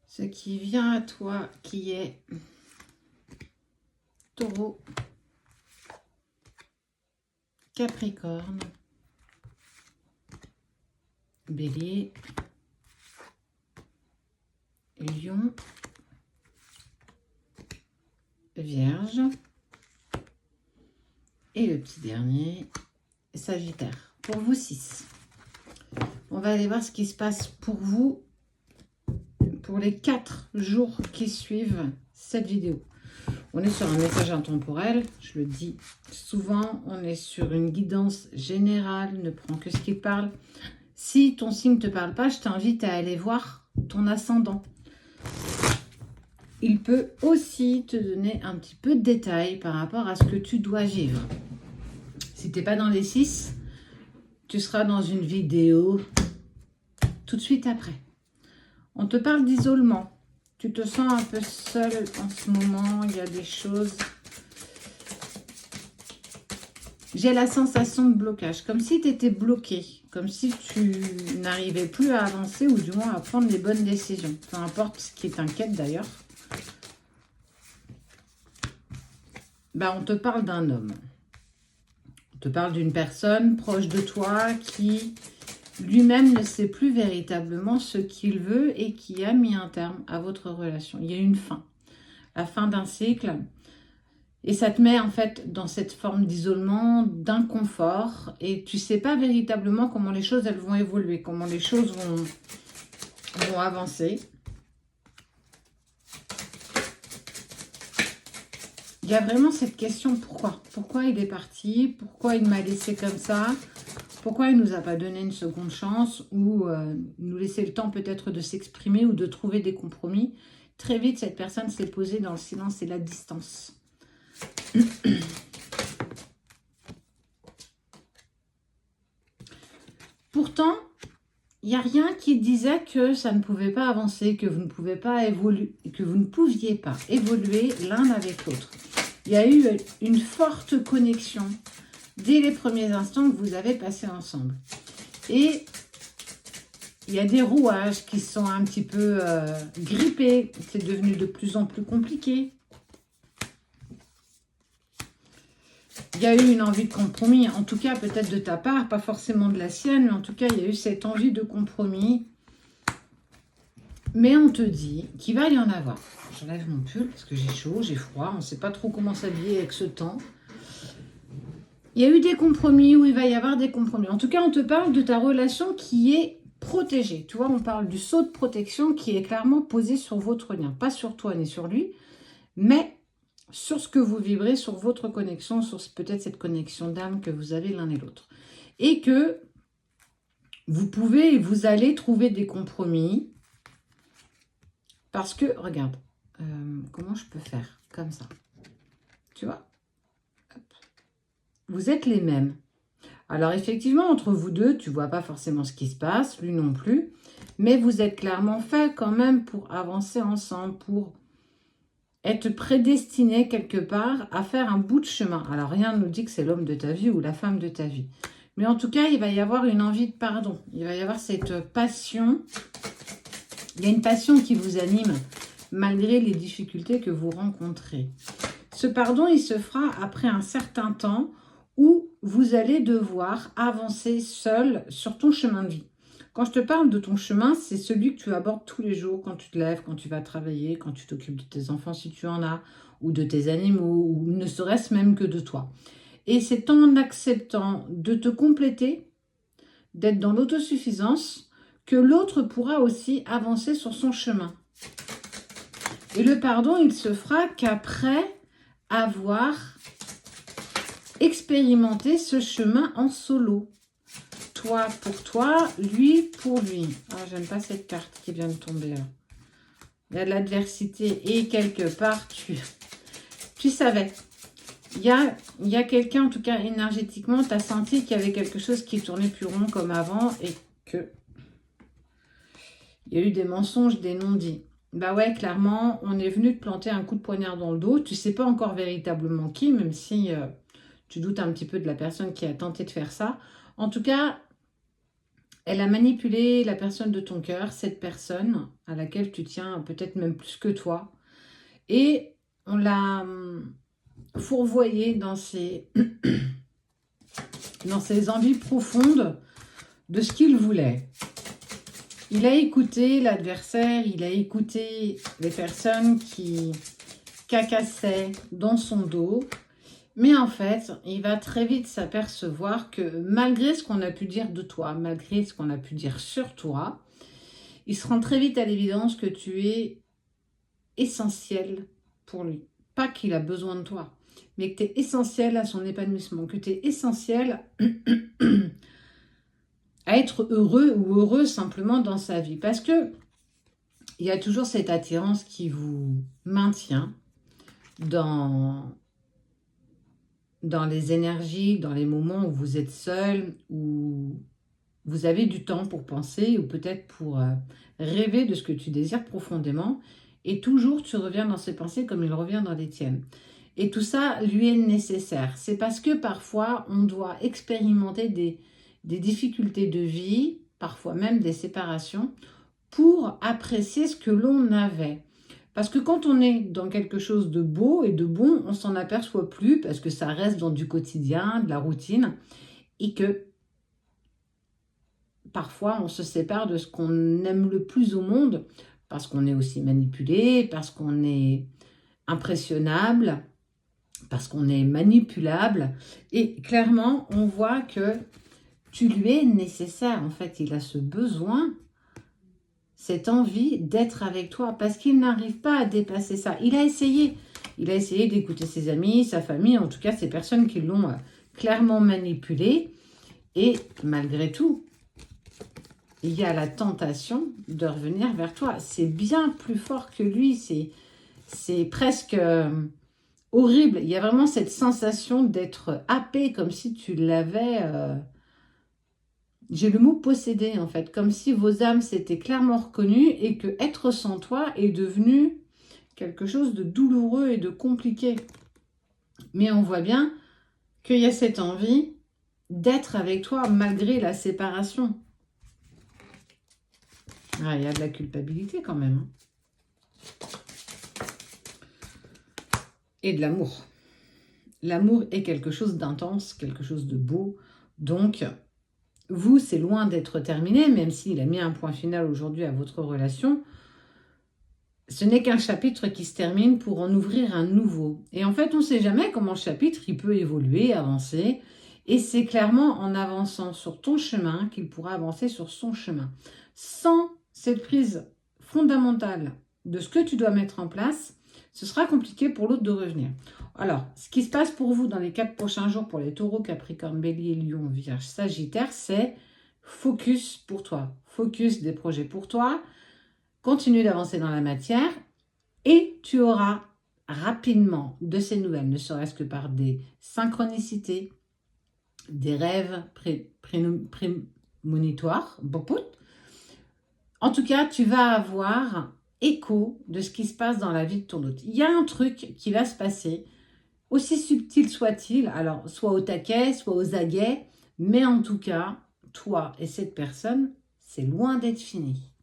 ce qui vient à toi, qui est Taureau, Capricorne, Bélier, Lion, Vierge et le petit dernier, Sagittaire. Pour vous 6. On va aller voir ce qui se passe pour vous pour les 4 jours qui suivent cette vidéo. On est sur un message intemporel, je le dis souvent, on est sur une guidance générale, ne prends que ce qui te parle. Si ton signe ne te parle pas, je t'invite à aller voir ton ascendant. Il peut aussi te donner un petit peu de détails par rapport à ce que tu dois vivre. Si tu n'es pas dans les 6, tu seras dans une vidéo tout de suite après. On te parle d'isolement. Tu te sens un peu seul en ce moment. Il y a des choses. J'ai la sensation de blocage. Comme si tu étais bloqué. Comme si tu n'arrivais plus à avancer ou du moins à prendre les bonnes décisions. Peu importe ce qui t'inquiète d'ailleurs. Ben, on te parle d'un homme. On te parle d'une personne proche de toi qui lui-même ne sait plus véritablement ce qu'il veut et qui a mis un terme à votre relation. Il y a une fin, la fin d'un cycle. Et ça te met en fait dans cette forme d'isolement, d'inconfort. Et tu ne sais pas véritablement comment les choses elles vont évoluer, comment les choses vont avancer. Il y a vraiment cette question, pourquoi? Pourquoi il est parti? Pourquoi il m'a laissé comme ça? Pourquoi il ne nous a pas donné une seconde chance ou nous laisser le temps peut-être de s'exprimer ou de trouver des compromis? Très vite, cette personne s'est posée dans le silence et la distance. Pourtant, il n'y a rien qui disait que ça ne pouvait pas avancer, que vous ne pouviez pas évoluer, que vous ne pouviez pas évoluer l'un avec l'autre. Il y a eu une forte connexion dès les premiers instants que vous avez passés ensemble. Et il y a des rouages qui sont un petit peu grippés. C'est devenu de plus en plus compliqué. Il y a eu une envie de compromis, en tout cas peut-être de ta part, pas forcément de la sienne, mais en tout cas il y a eu cette envie de compromis. Mais on te dit qu'il va y en avoir. J'enlève mon pull parce que j'ai chaud, j'ai froid, on ne sait pas trop comment s'habiller avec ce temps. Il y a eu des compromis ou il va y avoir des compromis. En tout cas, on te parle de ta relation qui est protégée. Tu vois, on parle du sceau de protection qui est clairement posé sur votre lien. Pas sur toi ni sur lui, mais sur ce que vous vibrez, sur votre connexion, sur peut-être cette connexion d'âme que vous avez l'un et l'autre. Et que vous pouvez et vous allez trouver des compromis. Parce que, regarde, comment je peux faire comme ça? Tu vois? Vous êtes les mêmes. Alors effectivement, entre vous deux, tu ne vois pas forcément ce qui se passe, lui non plus. Mais vous êtes clairement fait quand même pour avancer ensemble, pour être prédestiné quelque part à faire un bout de chemin. Alors rien ne nous dit que c'est l'homme de ta vie ou la femme de ta vie. Mais en tout cas, il va y avoir une envie de pardon. Il va y avoir cette passion. Il y a une passion qui vous anime malgré les difficultés que vous rencontrez. Ce pardon, il se fera après un certain temps où vous allez devoir avancer seul sur ton chemin de vie. Quand je te parle de ton chemin, c'est celui que tu abordes tous les jours, quand tu te lèves, quand tu vas travailler, quand tu t'occupes de tes enfants si tu en as, ou de tes animaux, ou ne serait-ce même que de toi. Et c'est en acceptant de te compléter, d'être dans l'autosuffisance, que l'autre pourra aussi avancer sur son chemin. Et le pardon, il se fera qu'après avoir expérimenter ce chemin en solo. Toi pour toi, lui pour lui. Ah, j'aime pas cette carte qui vient de tomber là. Il y a de l'adversité et quelque part, tu savais. Il y a quelqu'un, en tout cas énergétiquement, tu as senti qu'il y avait quelque chose qui tournait plus rond comme avant et que il y a eu des mensonges, des non-dits. Bah ouais, clairement, on est venu te planter un coup de poignard dans le dos. Tu sais pas encore véritablement qui, même si... tu doutes un petit peu de la personne qui a tenté de faire ça. En tout cas, Elle a manipulé la personne de ton cœur, cette personne à laquelle tu tiens peut-être même plus que toi. Et on l'a fourvoyée dans dans ses envies profondes de ce qu'il voulait. Il a écouté l'adversaire, il a écouté les personnes qui cacassaient dans son dos. Mais en fait, il va très vite s'apercevoir que malgré ce qu'on a pu dire de toi, malgré ce qu'on a pu dire sur toi, il se rend très vite à l'évidence que tu es essentiel pour lui. Pas qu'il a besoin de toi, mais que tu es essentiel à son épanouissement, que tu es essentiel à être heureux ou heureuse simplement dans sa vie. Parce que il y a toujours cette attirance qui vous maintient dans les énergies, dans les moments où vous êtes seul, où vous avez du temps pour penser ou peut-être pour rêver de ce que tu désires profondément. Et toujours, tu reviens dans ses pensées comme il revient dans les tiennes. Et tout ça lui est nécessaire. C'est parce que parfois, on doit expérimenter des difficultés de vie, parfois même des séparations, pour apprécier ce que l'on avait. Parce que quand on est dans quelque chose de beau et de bon, on s'en aperçoit plus parce que ça reste dans du quotidien, de la routine, et que parfois on se sépare de ce qu'on aime le plus au monde, parce qu'on est aussi manipulé, parce qu'on est impressionnable, parce qu'on est manipulable. Et clairement, on voit que tu lui es nécessaire. En fait, il a ce besoin, cette envie d'être avec toi, parce qu'il n'arrive pas à dépasser ça. Il a essayé d'écouter ses amis, sa famille, en tout cas ces personnes qui l'ont clairement manipulé. Et malgré tout, il y a la tentation de revenir vers toi. C'est bien plus fort que lui, c'est presque horrible. Il y a vraiment cette sensation d'être happé, comme si tu l'avais... J'ai le mot possédé, en fait. Comme si vos âmes s'étaient clairement reconnues et que être sans toi est devenu quelque chose de douloureux et de compliqué. Mais on voit bien qu'il y a cette envie d'être avec toi malgré la séparation. Ah, il y a de la culpabilité quand même. Et de l'amour. L'amour est quelque chose d'intense, quelque chose de beau. Donc, vous, c'est loin d'être terminé, même s'il a mis un point final aujourd'hui à votre relation. Ce n'est qu'un chapitre qui se termine pour en ouvrir un nouveau. Et en fait, on ne sait jamais comment le chapitre il peut évoluer, avancer. Et c'est clairement en avançant sur ton chemin qu'il pourra avancer sur son chemin. Sans cette prise fondamentale de ce que tu dois mettre en place, ce sera compliqué pour l'autre de revenir. Alors, ce qui se passe pour vous dans les 4 prochains jours pour les taureaux, capricorne, bélier, lion, vierge, sagittaire, c'est focus pour toi. Focus des projets pour toi. Continue d'avancer dans la matière et tu auras rapidement de ces nouvelles, ne serait-ce que par des synchronicités, des rêves prémonitoires. En tout cas, tu vas avoir écho de ce qui se passe dans la vie de ton autre. Il y a un truc qui va se passer, aussi subtil soit-il, alors soit au taquet, soit aux aguets, mais en tout cas, toi et cette personne, c'est loin d'être fini.